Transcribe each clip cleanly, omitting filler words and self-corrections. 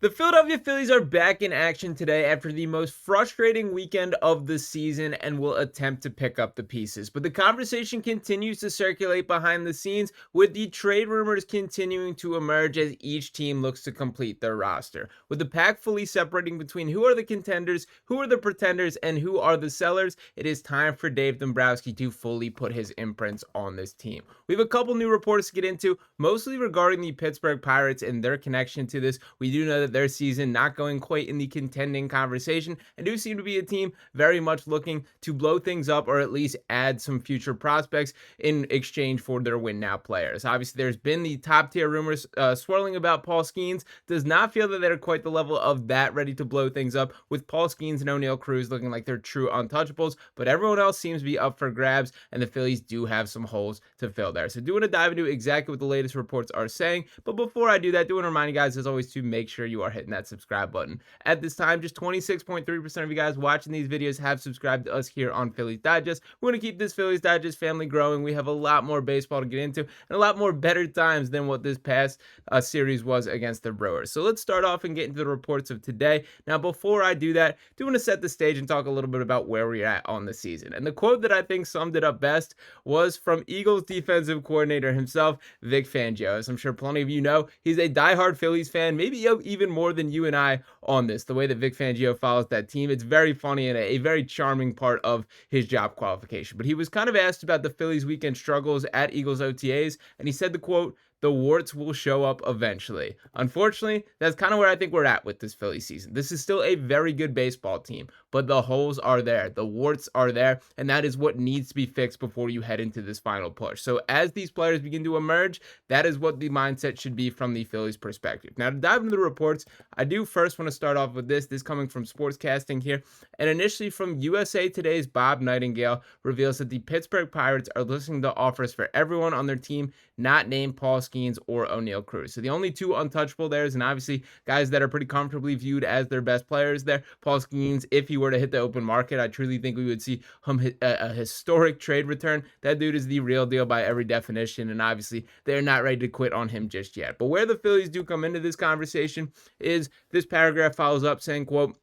The Philadelphia Phillies are back in action today after the most frustrating weekend of the season and will attempt to pick up the pieces. But the conversation continues to circulate behind the scenes, with the trade rumors continuing to emerge as each team looks to complete their roster. With the pack fully separating between who are the contenders, who are the pretenders, and who are the sellers, it is time for Dave Dombrowski to fully put his imprints on this team. We have a couple new reports to get into, mostly regarding the Pittsburgh Pirates and their connection to this. We do know that their season not going quite in the contending conversation, and do seem to be a team very much looking to blow things up or at least add some future prospects in exchange for their win now players. Obviously, there's been the top tier rumors swirling about Paul Skeens. Does not feel that they're quite the level of that ready to blow things up, with Paul Skeens and O'Neal Cruz looking like they're true untouchables, but everyone else seems to be up for grabs, and the Phillies do have some holes to fill there. So do want to dive into exactly what the latest reports are saying, but before I do that, do want to remind you guys as always to make sure you are hitting that subscribe button. At this time, just 26.3% of you guys watching these videos have subscribed to us here on Phillies Digest. We want to keep this Phillies Digest family growing. We have a lot more baseball to get into and a lot more better times than what this past series was against the Brewers. So let's start off and get into the reports of today. Now, before I do that, I do want to set the stage and talk a little bit about where we're at on the season. And the quote that I think summed it up best was from Eagles defensive coordinator himself, Vic Fangio. As I'm sure plenty of you know, he's a diehard Phillies fan, maybe even more than you and I on this. The way that Vic Fangio follows that team, it's very funny and a very charming part of his job qualification. But he was kind of asked about the Phillies' weekend struggles at Eagles OTAs, and he said the quote, "The warts will show up eventually." Unfortunately, that's kind of where I think we're at with this Phillies season. This is still a very good baseball team, but the holes are there. The warts are there, and that is what needs to be fixed before you head into this final push. So as these players begin to emerge, that is what the mindset should be from the Phillies perspective. Now, to dive into the reports, I do first want to start off with this coming from Sportscasting here, and initially from USA Today's Bob Nightingale reveals that the Pittsburgh Pirates are listening to offers for everyone on their team not named Paul Skeens or O'Neal Cruz. So the only two untouchable there is, and obviously guys that are pretty comfortably viewed as their best players there. Paul Skeens, if he were to hit the open market, I truly think we would see him hit a historic trade return. That dude is the real deal by every definition, and obviously they're not ready to quit on him just yet. But where the Phillies do come into this conversation is this paragraph follows up saying, quote,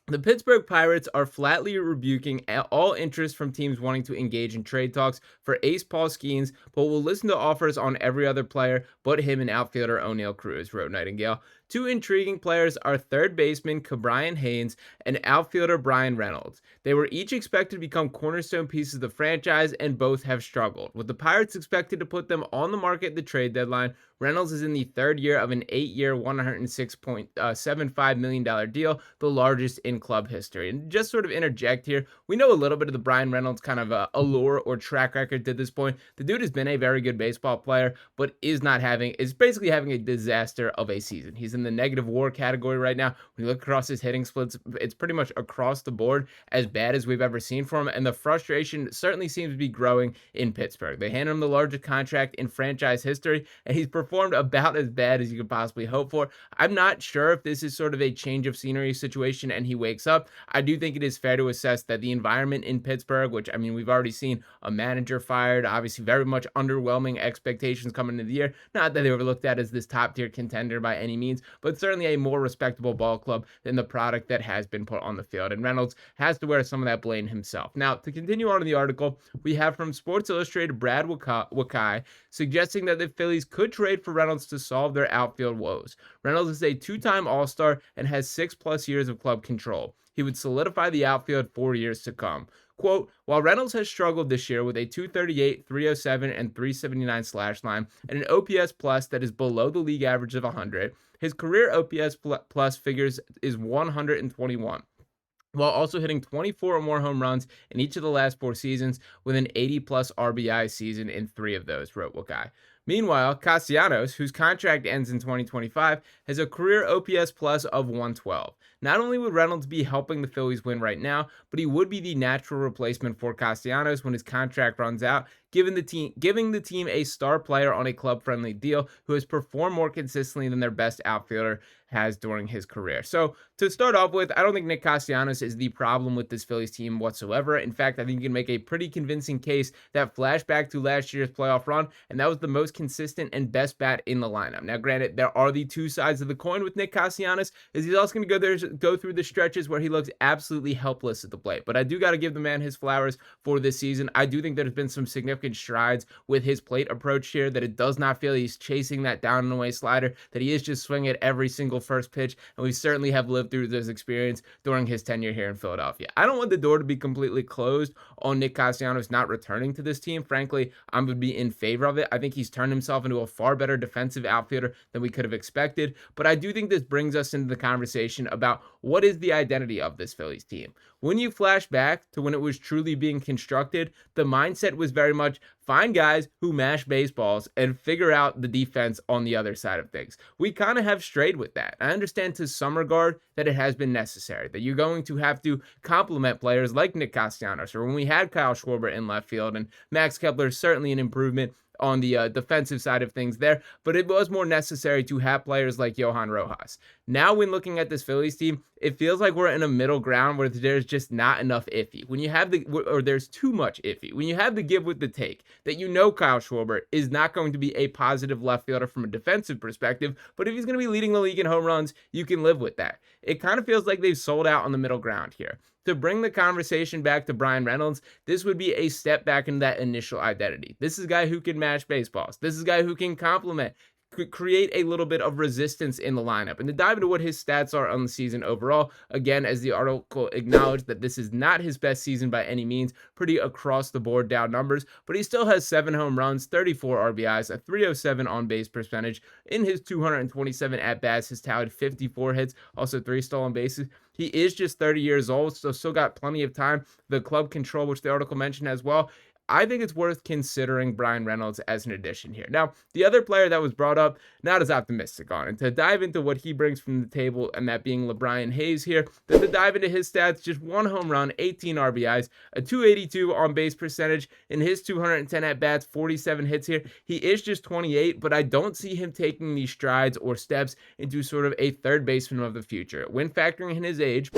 "The Pittsburgh Pirates are flatly rebuking all interest from teams wanting to engage in trade talks for ace Paul Skeens, but will listen to offers on every other player but him and outfielder O'Neal Cruz," wrote Nightingale. Two intriguing players are third baseman Cabrian Haynes and outfielder Brian Reynolds. They were each expected to become cornerstone pieces of the franchise, and both have struggled. With the Pirates expected to put them on the market at the trade deadline, Reynolds is in the third year of an 8-year, $106.75 million deal, the largest in club history. And just sort of interject here, we know a little bit of the Brian Reynolds kind of allure or track record to this point. The dude has been a very good baseball player, but is basically having a disaster of a season. He's in the negative WAR category right now. When you look across his hitting splits, it's pretty much across the board as bad as we've ever seen from him, and the frustration certainly seems to be growing in Pittsburgh. They handed him the largest contract in franchise history, and he's performed about as bad as you could possibly hope for. I'm not sure if this is sort of a change of scenery situation and he wakes up. I do think it is fair to assess that the environment in Pittsburgh, which, I mean, we've already seen a manager fired, obviously very much underwhelming expectations coming into the year. Not that they were looked at as this top tier contender by any means, but certainly a more respectable ball club than the product that has been put on the field. And Reynolds has to wear some of that blame himself. Now, to continue on in the article, we have from Sports Illustrated Brad Wakai suggesting that the Phillies could trade for Reynolds to solve their outfield woes. Reynolds is a two-time All-Star and has 6+ years of club control. He would solidify the outfield for years to come. Quote, "While Reynolds has struggled this year with a 238, 307, and 379 slash line and an OPS plus that is below the league average of 100, his career OPS plus figures is 121. While also hitting 24 or more home runs in each of the last 4 seasons with an 80+ RBI season in 3 of those," wrote Wakai. Meanwhile, Castellanos, whose contract ends in 2025, has a career OPS plus of 112. Not only would Reynolds be helping the Phillies win right now, but he would be the natural replacement for Castellanos when his contract runs out, giving the team a star player on a club-friendly deal who has performed more consistently than their best outfielder has during his career. So to start off with, I don't think Nick Castellanos is the problem with this Phillies team whatsoever. In fact, I think you can make a pretty convincing case that flashback to last year's playoff run, and that was the most consistent and best bat in the lineup. Now, granted, there are the two sides of the coin with Nick Castellanos, is he's also going to go through the stretches where he looks absolutely helpless at the plate. But I do got to give the man his flowers for this season. I do think there's been some significant strides with his plate approach here, that it does not feel he's chasing that down and away slider, that he is just swinging at every single first pitch, and we certainly have lived through this experience during his tenure here in Philadelphia. I don't want the door to be completely closed on Nick Castellanos not returning to this team. Frankly, I would be in favor of it. I think he's turned himself into a far better defensive outfielder than we could have expected, but I do think this brings us into the conversation about what is the identity of this Phillies team. When you flash back to when it was truly being constructed, the mindset was very much find guys who mash baseballs and figure out the defense on the other side of things. We kind of have strayed with that. I understand to some regard that it has been necessary, that you're going to have to complement players like Nick Castellanos, or when we had Kyle Schwarber in left field, and Max Kepler is certainly an improvement on the defensive side of things there, but it was more necessary to have players like Johan Rojas. Now, when looking at this Phillies team, it feels like we're in a middle ground where there's just not enough iffy. When you have or there's too much iffy. When you have the give with the take, that you know Kyle Schwarber is not going to be a positive left fielder from a defensive perspective, but if he's going to be leading the league in home runs, you can live with that. It kind of feels like they've sold out on the middle ground here. To bring the conversation back to Bryan Reynolds, this would be a step back in that initial identity. This is a guy who can mash baseballs. This is a guy who can complement, create a little bit of resistance in the lineup. And to dive into what his stats are on the season overall, again, as the article acknowledged, that this is not his best season by any means, pretty across the board down numbers, but he still has 7 home runs, 34 RBIs, a 307 on base percentage. In his 227 at-bats, has tallied 54 hits, also 3 stolen bases. He is just 30 years old, so still got plenty of time. The club control, which the article mentioned as well, I think it's worth considering Bryan Reynolds as an addition here. Now, the other player that was brought up, not as optimistic on, and to dive into what he brings from the table, and that being LaBryan Hayes here, then to dive into his stats, just 1 home run, 18 RBIs, a 282 on base percentage in his 210 at-bats, 47 hits here. He is just 28, but I don't see him taking these strides or steps into sort of a third baseman of the future. When factoring in his age,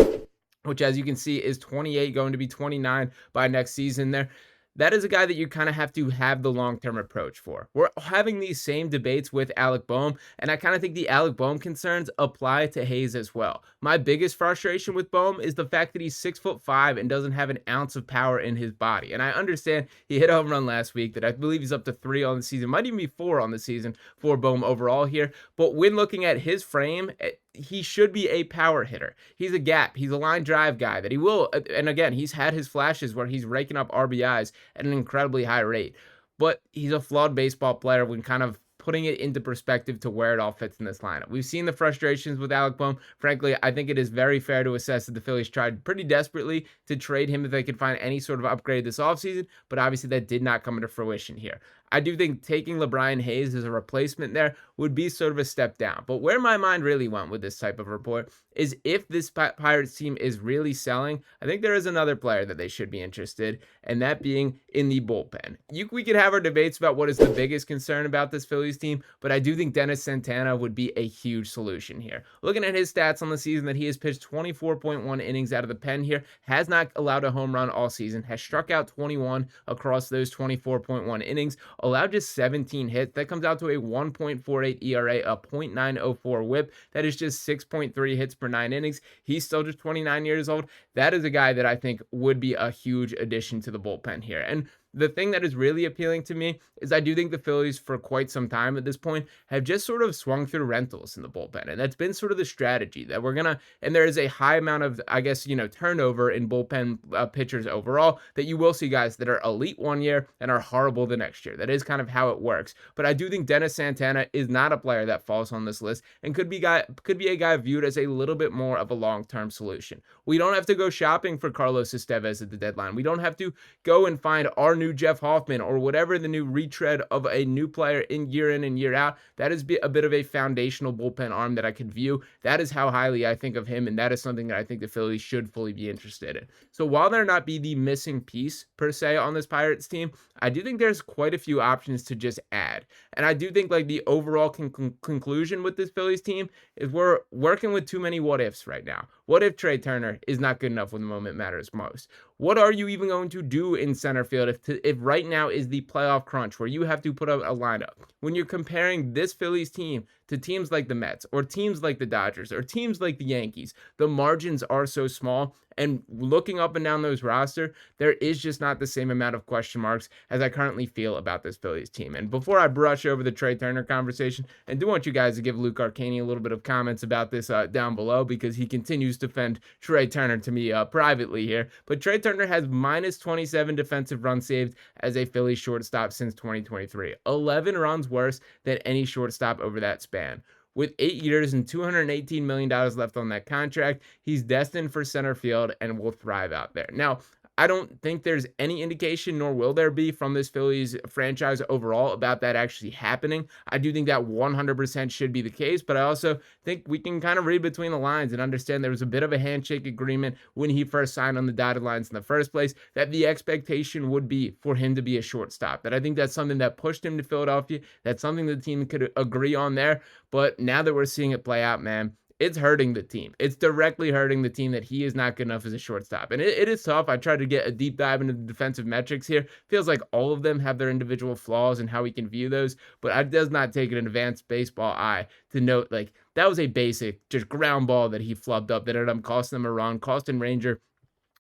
which as you can see is 28, going to be 29 by next season there, that is a guy that you kind of have to have the long-term approach for. We're having these same debates with Alec Bohm, and I kind of think the Alec Bohm concerns apply to Hayes as well. My biggest frustration with Bohm is the fact that he's 6'5" and doesn't have an ounce of power in his body. And I understand he hit a home run last week that I believe he's up to 3 on the season, might even be 4 on the season for Bohm overall here. But when looking at his frame, he should be a power hitter. He's a gap. He's a line drive guy that he will, and again, he's had his flashes where he's raking up RBIs at an incredibly high rate, but he's a flawed baseball player when kind of putting it into perspective to where it all fits in this lineup. We've seen the frustrations with Alec Bohm. Frankly, I think it is very fair to assess that the Phillies tried pretty desperately to trade him if they could find any sort of upgrade this offseason, but obviously that did not come into fruition here. I do think taking LaBryan Hayes as a replacement there would be sort of a step down. But where my mind really went with this type of report is if this Pirates team is really selling, I think there is another player that they should be interested, and that being in the bullpen. We could have our debates about what is the biggest concern about this Phillies team, but I do think Dennis Santana would be a huge solution here. Looking at his stats on the season, that he has pitched 24.1 innings out of the pen here, has not allowed a home run all season, has struck out 21 across those 24.1 innings, allowed just 17 hits. That comes out to a 1.48 ERA, a .904 whip. That is just 6.3 hits per 9 innings. He's still just 29 years old. That is a guy that I think would be a huge addition to the bullpen here. And the thing that is really appealing to me is I do think the Phillies, for quite some time at this point, have just sort of swung through rentals in the bullpen. And that's been sort of the strategy that we're going to, and there is a high amount of, I guess, turnover in bullpen pitchers overall, that you will see guys that are elite one year and are horrible the next year. That is kind of how it works. But I do think Dennis Santana is not a player that falls on this list and could be a guy viewed as a little bit more of a long-term solution. We don't have to go shopping for Carlos Estevez at the deadline. We don't have to go and find our new Jeff Hoffman or whatever the new retread of a new player in and year out, that is a bit of a foundational bullpen arm that I could view. That is how highly I think of him, and that is something that I think the Phillies should fully be interested in. So while there not be the missing piece per se on this Pirates team, I do think there's quite a few options to just add. And I do think like the overall conclusion with this Phillies team is we're working with too many what ifs right now. What if Trea Turner is not good enough when the moment matters most? What are you even going to do in center field if right now is the playoff crunch where you have to put up a lineup? When you're comparing this Phillies team to teams like the Mets or teams like the Dodgers or teams like the Yankees, the margins are so small. And looking up and down those roster, there is just not the same amount of question marks as I currently feel about this Phillies team. And before I brush over the Trea Turner conversation, and do want you guys to give Luke Arcani a little bit of comments about this down below, because he continues to defend Trea Turner to me privately here. But Trea Turner has minus 27 defensive runs saved as a Phillies shortstop since 2023. 11 runs worse than any shortstop over that span. With 8 years and $218 million left on that contract, he's destined for center field and will thrive out there. Now, I don't think there's any indication, nor will there be, from this Phillies franchise overall about that actually happening. I do think that 100% should be the case, but I also think we can kind of read between the lines and understand there was a bit of a handshake agreement when he first signed on the dotted lines in the first place, that the expectation would be for him to be a shortstop. That I think that's something that pushed him to Philadelphia. That's something the team could agree on there. But now that we're seeing it play out, man, it's hurting the team. It's directly hurting the team that he is not good enough as a shortstop. And it is tough. I tried to get a deep dive into the defensive metrics here. Feels like all of them have their individual flaws and how we can view those. But it does not take an advanced baseball eye to note, like, that was a basic, just ground ball that he flubbed up that ended up costing them a run, costing Ranger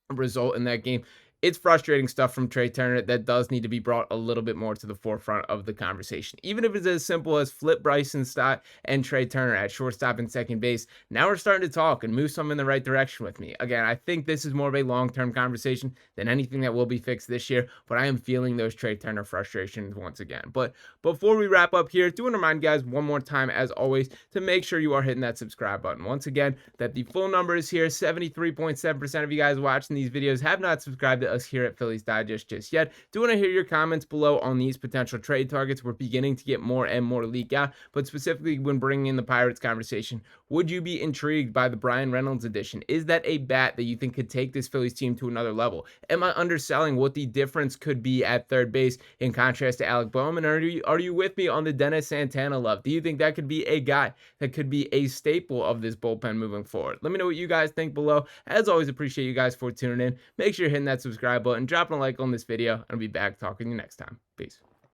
a result in that game. It's frustrating stuff from Trea Turner that does need to be brought a little bit more to the forefront of the conversation. Even if it's as simple as flip Bryson Stott and Trea Turner at shortstop and second base, now we're starting to talk and move some in the right direction with me. Again, I think this is more of a long-term conversation than anything that will be fixed this year, but I am feeling those Trea Turner frustrations once again. But before we wrap up here, do want to remind you guys one more time, as always, to make sure you are hitting that subscribe button. Once again, that the full number is here. 73.7% of you guys watching these videos have not subscribed to us here at Phillies Digest just yet. Do want to hear your comments below on these potential trade targets. We're beginning to get more and more leak out, but specifically when bringing in the Pirates conversation, would you be intrigued by the Brian Reynolds addition? Is that a bat that you think could take this Phillies team to another level? Am I underselling what the difference could be at third base in contrast to Alec Bowman? Or are you with me on the Dennis Santana love? Do you think that could be a guy that could be a staple of this bullpen moving forward? Let me know what you guys think below. As always, appreciate you guys for tuning in. Make sure you're hitting that subscribe button, dropping a like on this video, and I'll be back talking to you next time. Peace.